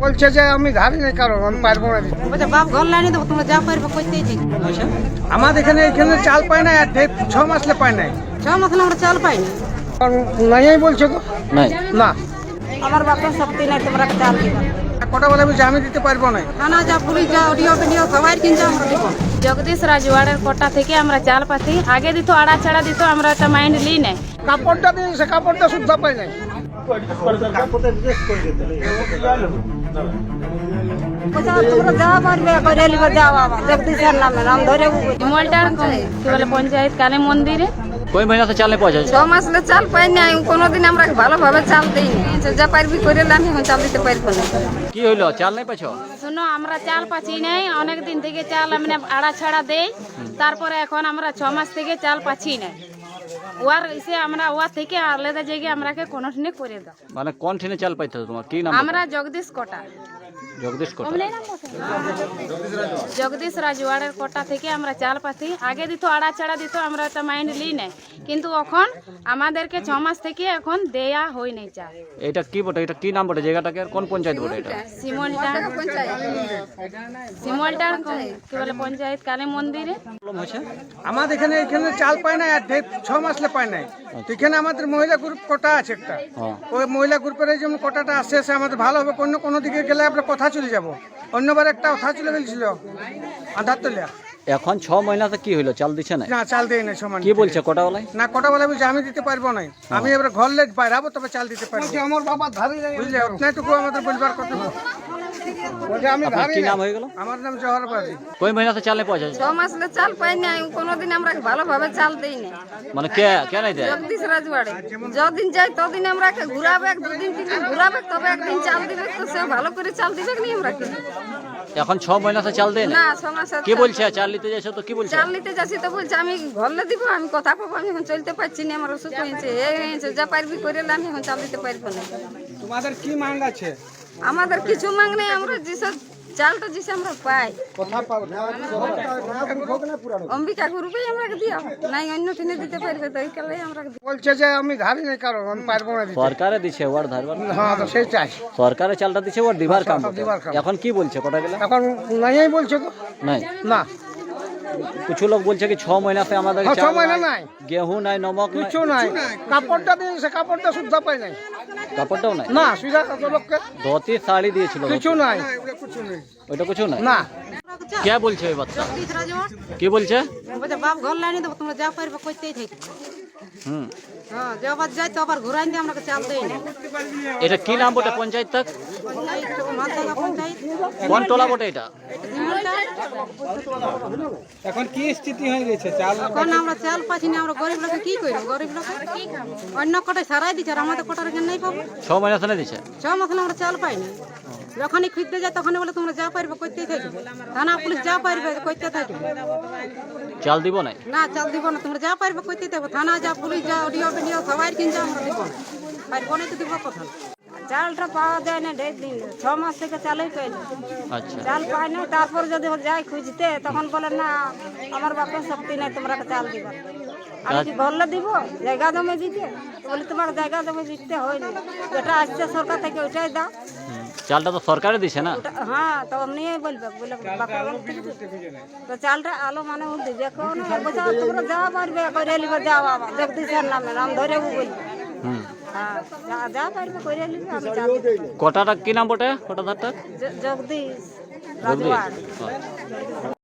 বলছে যে আমি ধারি নাই, কারণ আমি পারবো না দিতে। বলছে বাপ ঘর লাইনে দেবো, তোমরা যা পারবে করতেই থাকি। আমাদের এখানে চাল পায় না, আর 6 মাসলে পায় নাই, 6 মাস হলো আমরা চাল পাইনি। কারণ নাই বলছে তো নাই না। আমার বাপের শক্তি নাই, তোমরা চাল দিবা। কটা বলে বলছে আমি দিতে পারবো না। থানা যা, পুলিশ যা, অডিও ভিডিও সবাই কিনছে, আমরা দিব। জগদীশ রাজওয়াড়ের কোটা থেকে আমরা চাল পাতি আগে দিত, আড়া ছাড়া দিত, আমরা একটা মাইন্ড লি নাই। কাপড়টা দিয়ে সে কাপড়টা শুদ্ধ পাই নাই। তোমরা যা পারবে করে নিবে, যাও বাবা জগদীশের নামে নাম ধরে। হিমলটার কি বলে পঞ্চায়েত কালী মন্দিরে কই মহিনা से চাল नहीं पहुंचा 6 মাস হলে চাল পাই নাই, কোনোদিন আমরা ভালোভাবে চাল দিই না। যা পারবি করে আমি এখন চাল দিতে পারবো না। কি হইলো চাল নাই পাছো? শুনো, আমরা চাল পাচ্ছি নাই অনেক দিন থেকে, চাল আমরা আড়া ছাড়া দেই, তারপরে এখন আমরা 6 মাস থেকে চাল পাচ্ছি নাই। ওয়ার এসে আমরা ওয়ার থেকে আলাদা জায়গায় আমরাকে কোনো ঠিনে করে দাও। মানে কোন ঠিনে চাল পাইতো তোমার কি নাম? আমরা জগদীশ কোটা, জগদীশ কোটা। জগদীশ রাজওয়াড়ের কোটা থেকে আমরা চাল পাতি আগে দিত, আড়া ছাড়া দিত, আমরা একটা মাইন্ড লি নাই। কিন্তু এখন আমাদেরকে 6 মাস থেকে এখন দেয়া হয় নাই চাল। এটা কি বটে, এটা কি নাম বটে জায়গাটাকে, আর কোন পঞ্চায়েত বটে এটা? সিমলটার কি বলে পঞ্চায়েত কালী মন্দিরে। প্রবলেম হয়েছে আমাদের এখানে চাল পায় না, আর 6 মাসলে পায় নাই। এখানে আমাদের মহিলা গ্রুপ কোটা আছে একটা, ওই মহিলা গ্রুপের যেমন কোটাটা আসছে সে আমাদের ভালো হবে। কোনো দিকে গেলে আমরা কথা চলে যাব। অন্যবার একটা কথা চলে গেছিল আধার তোলিয়া। এখন 6 মহিনাতে কি হইলো, চাল দিছে না? না, চাল দেয় না সমান। কি বলছে কোটা বলাই? না, কটা বলে বলছে আমি দিতে পারবো না, আমি এবার ঘর লেট বাইরাবো তবে চাল দিতে পারবো। আমার বাবা ধারি নাই, বুঝলে, ওটনাইটুকু আমাদের বলবার কথা। বলছে আমি আপনার ধারি কি নাই। নাম হয়ে গেল? আমার নাম জহরবাদী। কই মহিনা से চাল नहीं पहुंचा? 6 মাস হলে চাল পাই নাই, কোনোদিন আমরা ভালোভাবে চাল দিই না। মানে কে কে নাই দেয়? জগদীশ রাজওয়াড়ে যদিন যাই তদিন আমরা ঘুরাবে, 2 দিন 3 দিন ঘুরাবে, তবে একদিন চাল দিবে। তো সে ভালো করে চাল দিবে নি আমরা কি? এখন 6 মহিনা से চাল দেয় না? না, 6 মাস কি বলছে চাল নিতে যাইছো তো কি বলছে? চাল নিতে যাচ্ছি তো বলছে আমি ঘরলে দিব, আমি কথা পাবো, আমি এখন চলতে পারছি না, আমার অসুখ হয়েছে, হয়েছে, যা পারবি করে আমি এখন চাল দিতে পারবো না। তোমাদের কি মাং আছে? আমাদের কিছু মাং নেই, আমরা যেসব চালটা যেসব আমরা পাই কথা পাও অম্বিকা গ্রুপে আমরা দিও, নাই অন্য কিনে দিতে পারবে তো এই কালে আমরা বলছে যে আমি ধারি নাই, কারণ আমি পারবো না দিতে। সরকারে দিছে ওর ধারবার। হ্যাঁ, তো সেই চাই। সরকারে চালটা দিছে ওর দিবার কাম বটে। দিবার কাম। এখন কি বলছে কোটা গেলে? এখন নাই বলছে তো নাই না। কিছু লোক বলছে কি 6 মহিনা से আমাদের 6 চাল মহিনা নাই, নাই, গেহूं নাই, নমক নাই, কিছু নাই। কাপড়টা দিয়ে সে কাপড়টা শুদ্ধ পাই নাই। কাপড়টাও নাই। না, সুবিধা কত লোককে ধুতি শাড়ি দিয়েছিল, কিছু নাই। ওইটা কিছু নাই। না, কে বলছে ওই বাচ্চা? জগদীশ রাজওয়াড় কি বলছে? বলছে বাপ ঘর লাইনে দেবো, তোমরা যা পারবে করতেই থাকি। হুম, হ্যাঁ, যে আবার যাই তো আবার ঘুরাই দিয়ে আমরা চাল দেই না। এটা কি নাম বটে পঞ্চায়েত তক? মালদা পঞ্চায়েত কোন টোলা বটে এটা? এখন কি স্থিতি হয়ে গেছে চাল? এখন আমরা চাল পাচ্ছি না, আমরা গরিব লোকে কি করবো? গরিব লোকে কি খাবো? অন্য কোটায় সারাই দিচ্ছে, আর আমাদের কোটার এখানে নেই পাবো। 6 মহিনা से দিছে। 6 মাস হলে আমরা চাল পাই না। যখনই খুঁজতে যাই তখনই বলে তোমরা যা পারবে করতেই থাকবে, থানা পুলিশ যা পারবে করতে থাকবে। চাল দিব নাই? না, চাল দিব না, তোমরা যা পারবে করতেই থাকবে। থানা যা, পুলিশ যা, অডিও ভিডিও সবাই কিনছে, আমরা দিব না। পারবো না তো দিব কথা। চালটা পাওয়া যায় না 1.5 দিন, 6 মাস থেকে চালই পাই না। আচ্ছা, চাল পাই না, তারপর যদি যাই খুঁজতে তখন বলে না আমার বাপের শক্তি নাই, তোমরা চাল দিবা। আমি কি ঘরলে দিব জায়গা জমে দিতে? বলি তোমার জায়গা জমে দিতে হয়নি, যেটা আসছে সরকার থেকে ওইটাই দাও। চালটা তো সরকারে দিছে না? হ্যাঁ, তো এমনি বলবে, বলে তো চালটা আলো মানে বলতে যখন বলছে তোমরা যা পারবে করে নিবে, যাও বাবা জগদীশের নামে নাম ধরে বলবে। হুম, হ্যাঁ, যা পারবে করে নিবে, আমি চাল দিতে। কোটাটা কি নাম বটে? কোটা ধারটা জগদীশ রাজওয়াড়। হ্যাঁ।